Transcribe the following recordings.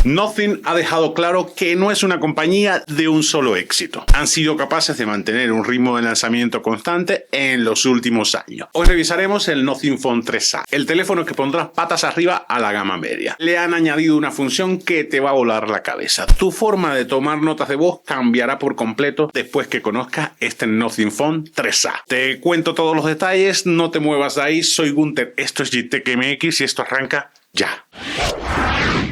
Nothing ha dejado claro que no es una compañía de un solo éxito. Han sido capaces de mantener un ritmo de lanzamiento constante en los últimos años. Hoy revisaremos el Nothing Phone 3A, el teléfono que pondrá patas arriba a la gama media. Le han añadido una función que te va a volar la cabeza. Tu forma de tomar notas de voz cambiará por completo después que conozcas este Nothing Phone 3A. Te cuento todos los detalles, no te muevas de ahí. Soy Gunter, esto es Gtech MX y esto arranca ya.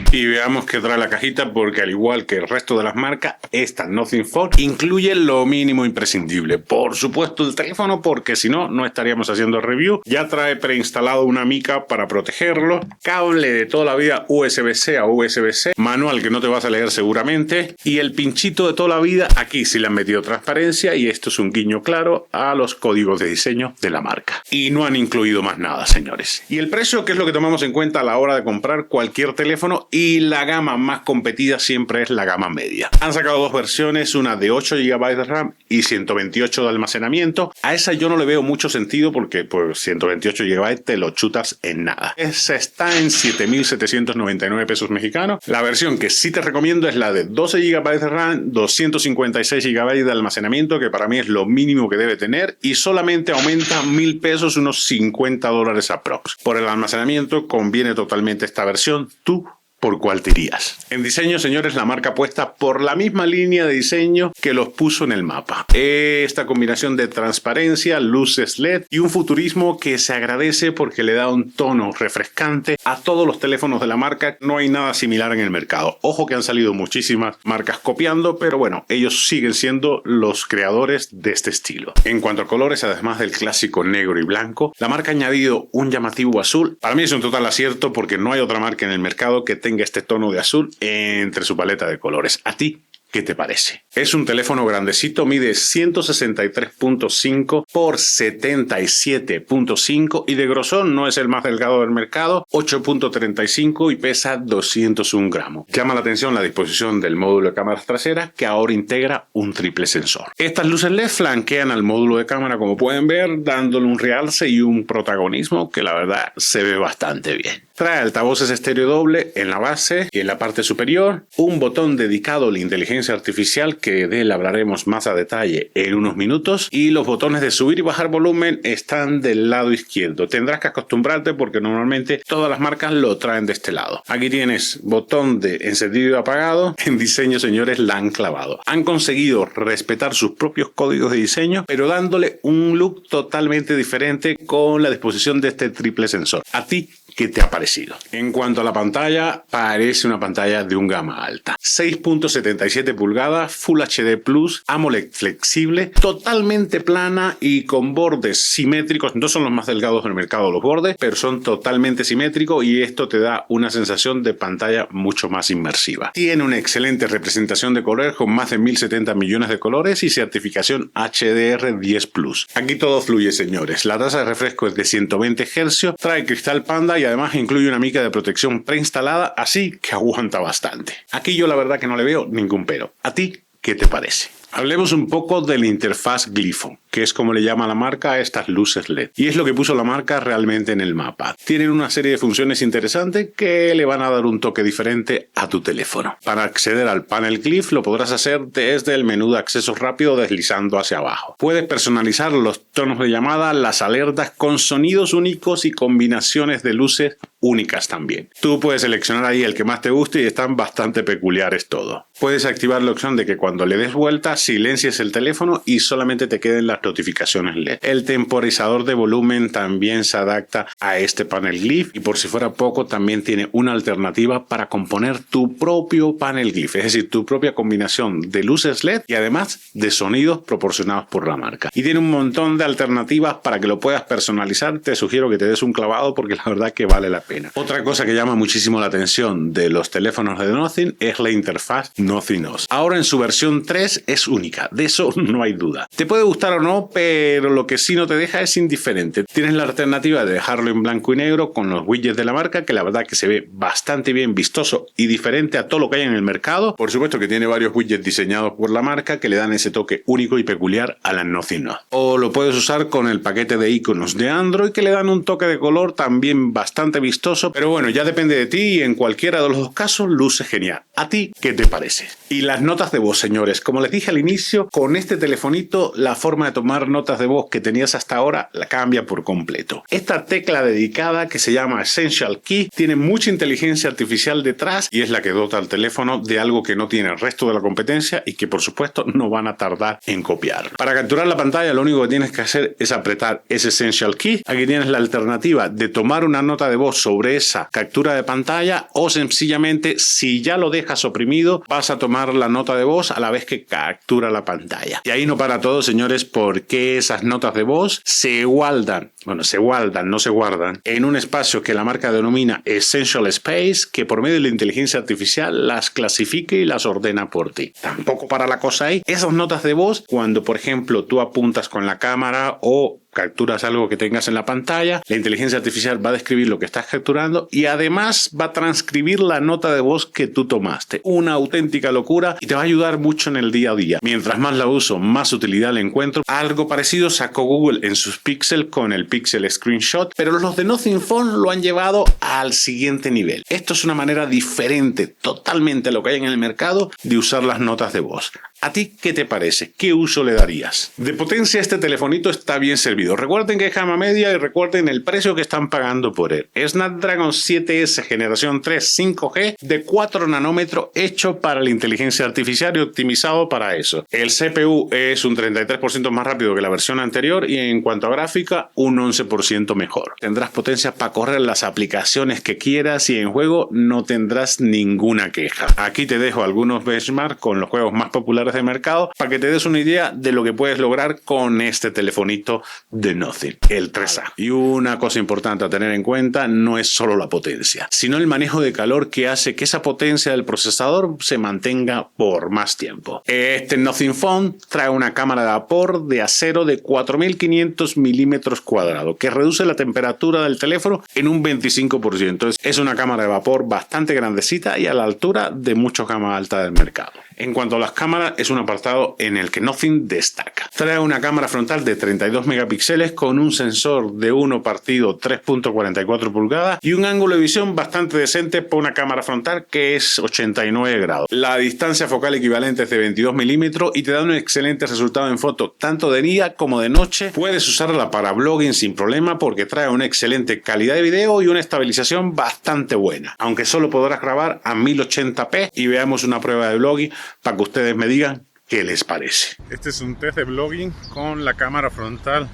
Y veamos qué trae la cajita, porque al igual que el resto de las marcas, esta Nothing Phone incluye lo mínimo imprescindible. Por supuesto el teléfono, porque si no, no estaríamos haciendo review. Ya trae preinstalado una mica para protegerlo, cable de toda la vida USB-C a USB-C, manual que no te vas a leer seguramente, y el pinchito de toda la vida. Aquí sí le han metido transparencia y esto es un guiño claro a los códigos de diseño de la marca. Y no han incluido más nada, señores. Y el precio, que es lo que tomamos en cuenta a la hora de comprar cualquier teléfono, y la gama más competida siempre es la gama media. Han sacado dos versiones, una de 8 GB de RAM y 128 de almacenamiento. A esa yo no le veo mucho sentido porque pues 128 GB te lo chutas en nada. Esa está en 7.799 pesos mexicanos. La versión que sí te recomiendo es la de 12 GB de RAM, 256 GB de almacenamiento, que para mí es lo mínimo que debe tener, y solamente aumenta 1.000 pesos, unos $50 aprox. Por el almacenamiento conviene totalmente esta versión. Tú, ¿por cuál te irías? En diseño, señores, la marca apuesta por la misma línea de diseño que los puso en el mapa. Esta combinación de transparencia, luces LED y un futurismo que se agradece porque le da un tono refrescante a todos los teléfonos de la marca. No hay nada similar en el mercado. Ojo que han salido muchísimas marcas copiando, pero bueno, ellos siguen siendo los creadores de este estilo. En cuanto a colores, además del clásico negro y blanco, la marca ha añadido un llamativo azul. Para mí es un total acierto porque no hay otra marca en el mercado que tenga este tono de azul entre su paleta de colores. ¿A ti qué te parece? Es un teléfono grandecito, mide 163.5 por 77.5 y de grosor no es el más delgado del mercado, 8.35 y pesa 201 gramos. Llama la atención la disposición del módulo de cámaras traseras, que ahora integra un triple sensor. Estas luces LED flanquean al módulo de cámara, como pueden ver, dándole un realce y un protagonismo que la verdad se ve bastante bien. Trae altavoces estéreo doble en la base y en la parte superior, un botón dedicado a la inteligencia artificial, que de él hablaremos más a detalle en unos minutos, y los botones de subir y bajar volumen están del lado izquierdo. Tendrás que acostumbrarte porque normalmente todas las marcas lo traen de este lado. Aquí tienes botón de encendido y apagado. En diseño, señores, la han clavado. Han conseguido respetar sus propios códigos de diseño, pero dándole un look totalmente diferente con la disposición de este triple sensor. ¿A ti qué te ha parecido? En cuanto a la pantalla, parece una pantalla de un gama alta. 6.77 pulgadas, Full HD Plus, AMOLED flexible, totalmente plana y con bordes simétricos. No son los más delgados del mercado los bordes, pero son totalmente simétricos y esto te da una sensación de pantalla mucho más inmersiva. Tiene una excelente representación de colores con más de 1.070 millones de colores y certificación HDR10+. Aquí todo fluye, señores. La tasa de refresco es de 120 Hz, trae cristal panda y además incluye una mica de protección preinstalada, así que aguanta bastante. Aquí yo la verdad que no le veo ningún pero. ¿A ti qué te parece? Hablemos un poco de la interfaz Glyphon, que es como le llama la marca a estas luces LED. Y es lo que puso la marca realmente en el mapa. Tienen una serie de funciones interesantes que le van a dar un toque diferente a tu teléfono. Para acceder al panel Glyph lo podrás hacer desde el menú de acceso rápido deslizando hacia abajo. Puedes personalizar los tonos de llamada, las alertas con sonidos únicos y combinaciones de luces únicas también. Tú puedes seleccionar ahí el que más te guste y están bastante peculiares todos. Puedes activar la opción de que cuando le des vuelta silencies el teléfono y solamente te queden las notificaciones LED. El temporizador de volumen también se adapta a este panel Glyph y por si fuera poco también tiene una alternativa para componer tu propio panel Glyph, es decir, tu propia combinación de luces LED y además de sonidos proporcionados por la marca. Y tiene un montón de alternativas para que lo puedas personalizar. Te sugiero que te des un clavado porque la verdad que vale la pena. Otra cosa que llama muchísimo la atención de los teléfonos de Nothing es la interfaz Nothing OS. Ahora en su versión 3 es única, de eso no hay duda. Te puede gustar o no, pero lo que sí no te deja es indiferente. Tienes la alternativa de dejarlo en blanco y negro con los widgets de la marca, que la verdad que se ve bastante bien, vistoso y diferente a todo lo que hay en el mercado. Por supuesto que tiene varios widgets diseñados por la marca que le dan ese toque único y peculiar a la Nothing OS. O lo puedes usar con el paquete de iconos de Android, que le dan un toque de color también bastante vistoso vistoso, pero bueno, ya depende de ti y en cualquiera de los dos casos luce genial. ¿A ti qué te parece? Y las notas de voz, señores, como les dije al inicio, con este telefonito la forma de tomar notas de voz que tenías hasta ahora la cambia por completo. Esta tecla dedicada que se llama Essential Key tiene mucha inteligencia artificial detrás y es la que dota al teléfono de algo que no tiene el resto de la competencia y que por supuesto no van a tardar en copiar. Para capturar la pantalla lo único que tienes que hacer es apretar ese Essential Key. Aquí tienes la alternativa de tomar una nota de voz sobre esa captura de pantalla o sencillamente si ya lo dejas oprimido vas a tomar la nota de voz a la vez que captura la pantalla. Y ahí no para todo, señores, porque esas notas de voz se guardan, no se guardan en un espacio que la marca denomina Essential Space, que por medio de la inteligencia artificial las clasifica y las ordena por ti. Tampoco para la cosa ahí. Esas notas de voz, cuando por ejemplo tú apuntas con la cámara o capturas algo que tengas en la pantalla, la inteligencia artificial va a describir lo que estás capturando y además va a transcribir la nota de voz que tú tomaste. Una auténtica locura y te va a ayudar mucho en el día a día. Mientras más la uso, más utilidad le encuentro. Algo parecido sacó Google en sus Pixel con el Pixel Screenshot, pero los de Nothing Phone lo han llevado al siguiente nivel. Esto es una manera diferente, totalmente a lo que hay en el mercado, de usar las notas de voz. ¿A ti qué te parece? ¿Qué uso le darías? De potencia este telefonito está bien servido. Recuerden que es gama media y recuerden el precio que están pagando por él. Snapdragon 7S generación 3 5G de 4 nanómetros hecho para la inteligencia artificial y optimizado para eso. El CPU es un 33% más rápido que la versión anterior y en cuanto a gráfica un 11% mejor. Tendrás potencia para correr las aplicaciones que quieras y en juego no tendrás ninguna queja. Aquí te dejo algunos benchmarks con los juegos más populares de mercado para que te des una idea de lo que puedes lograr con este telefonito de Nothing, el 3A. Y una cosa importante a tener en cuenta no es solo la potencia, sino el manejo de calor que hace que esa potencia del procesador se mantenga por más tiempo. Este Nothing Phone trae una cámara de vapor de acero de 4500 milímetros cuadrados que reduce la temperatura del teléfono en un 25%. Es una cámara de vapor bastante grandecita y a la altura de muchos gama alta del mercado. En cuanto a las cámaras, es un apartado en el que Nothing destaca. Trae una cámara frontal de 32 megapíxeles con un sensor de 1:3.44 pulgadas y un ángulo de visión bastante decente para una cámara frontal que es 89 grados. La distancia focal equivalente es de 22 milímetros y te da un excelente resultado en foto, tanto de día como de noche. Puedes usarla para blogging sin problema porque trae una excelente calidad de video y una estabilización bastante buena. Aunque solo podrás grabar a 1080p y veamos una prueba de blogging para que ustedes me digan qué les parece. Este es un test de blogging con la cámara frontal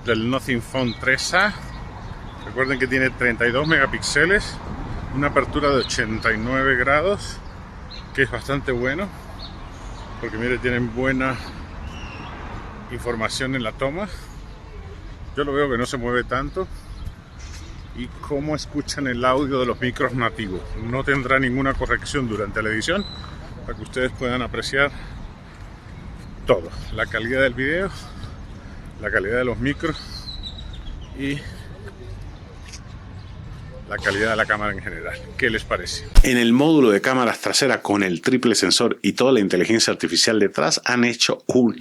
del Nothing Phone 3A. Recuerden que tiene 32 megapíxeles, una apertura de 89 grados, que es bastante bueno, porque mire, tienen buena información en la toma. Yo lo veo que no se mueve tanto. Y cómo escuchan el audio de los micros nativos. No tendrá ninguna corrección durante la edición, para que ustedes puedan apreciar todo, la calidad del video, la calidad de los micros y la calidad de la cámara en general. ¿Qué les parece? En el módulo de cámaras trasera con el triple sensor y toda la inteligencia artificial detrás han hecho un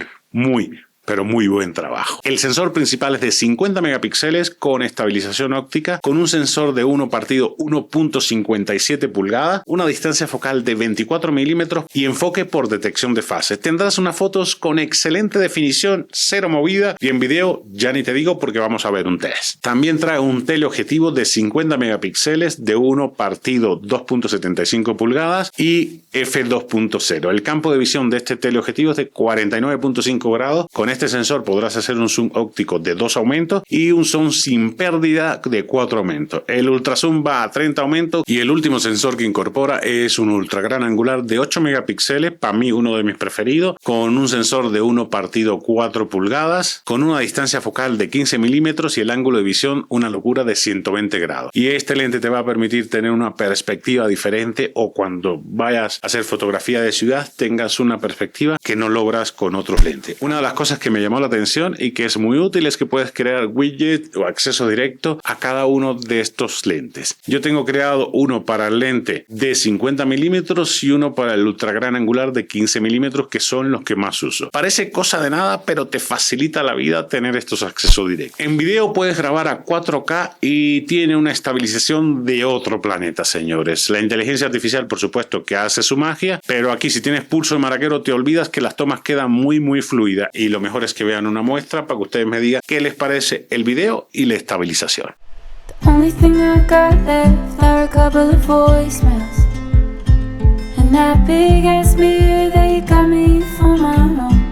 pero muy buen trabajo. El sensor principal es de 50 megapíxeles con estabilización óptica, con un sensor de 1:1.57 pulgadas, una distancia focal de 24 milímetros y enfoque por detección de fases. Tendrás unas fotos con excelente definición, cero movida, y en video ya ni te digo porque vamos a ver un test. También trae un teleobjetivo de 50 megapíxeles de 1:2.75 pulgadas y f2.0. El campo de visión de este teleobjetivo es de 49.5 grados. Con este sensor podrás hacer un zoom óptico de 2 aumentos y un zoom sin pérdida de 4 aumentos. El ultrazoom va a 30 aumentos y el último sensor que incorpora es un ultra gran angular de 8 megapíxeles, para mí uno de mis preferidos, con un sensor de 1:4 pulgadas, con una distancia focal de 15 milímetros y el ángulo de visión una locura de 120 grados. Y este lente te va a permitir tener una perspectiva diferente, o cuando vayas a hacer fotografía de ciudad tengas una perspectiva que no logras con otros lentes. Una de las cosas que que me llamó la atención y que es muy útil es que puedes crear widget o acceso directo a cada uno de estos lentes. Yo tengo creado uno para el lente de 50 milímetros y uno para el ultra gran angular de 15 milímetros, que son los que más uso. Parece cosa de nada, pero te facilita la vida tener estos accesos directos. En video puedes grabar a 4K y tiene una estabilización de otro planeta, señores. La inteligencia artificial, por supuesto, que hace su magia, pero aquí si tienes pulso de maraquero te olvidas que las tomas quedan muy fluidas, y lo mejor es que vean una muestra para que ustedes me digan qué les parece el video y la estabilización. Only thing I got left are a couple of voicemails, and that big ass mirror that you got me for my room.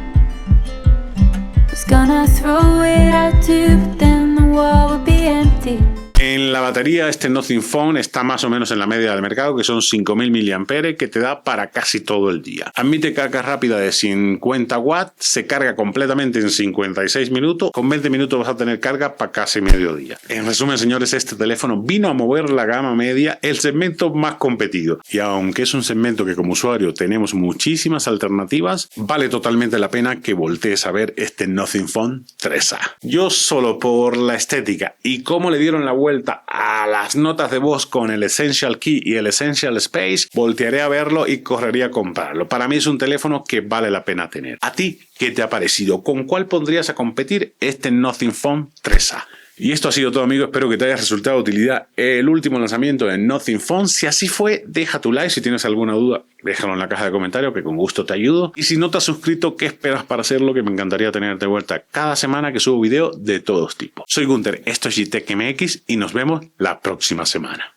Was gonna throw it out too, but then the wall would be empty. En la batería este Nothing Phone está más o menos en la media del mercado, que son 5000 mAh, que te da para casi todo el día. Admite carga rápida de 50 watts, se carga completamente en 56 minutos, con 20 minutos vas a tener carga para casi mediodía. En resumen, señores, este teléfono vino a mover la gama media, el segmento más competido. Y aunque es un segmento que como usuario tenemos muchísimas alternativas, vale totalmente la pena que voltees a ver este Nothing Phone 3A. Yo solo por la estética y cómo le dieron la vuelta a las notas de voz con el Essential Key y el Essential Space, voltearé a verlo y correría a comprarlo. Para mí es un teléfono que vale la pena tener. ¿A ti qué te ha parecido? ¿Con cuál pondrías a competir este Nothing Phone 3A? Y esto ha sido todo, amigos. Espero que te haya resultado de utilidad el último lanzamiento de Nothing Phone. Si así fue, deja tu like. Si tienes alguna duda, déjalo en la caja de comentarios, que con gusto te ayudo. Y si no te has suscrito, ¿qué esperas para hacerlo? Que me encantaría tenerte de vuelta cada semana que subo video de todos tipos. Soy Gunter, esto es GTEC MX y nos vemos la próxima semana.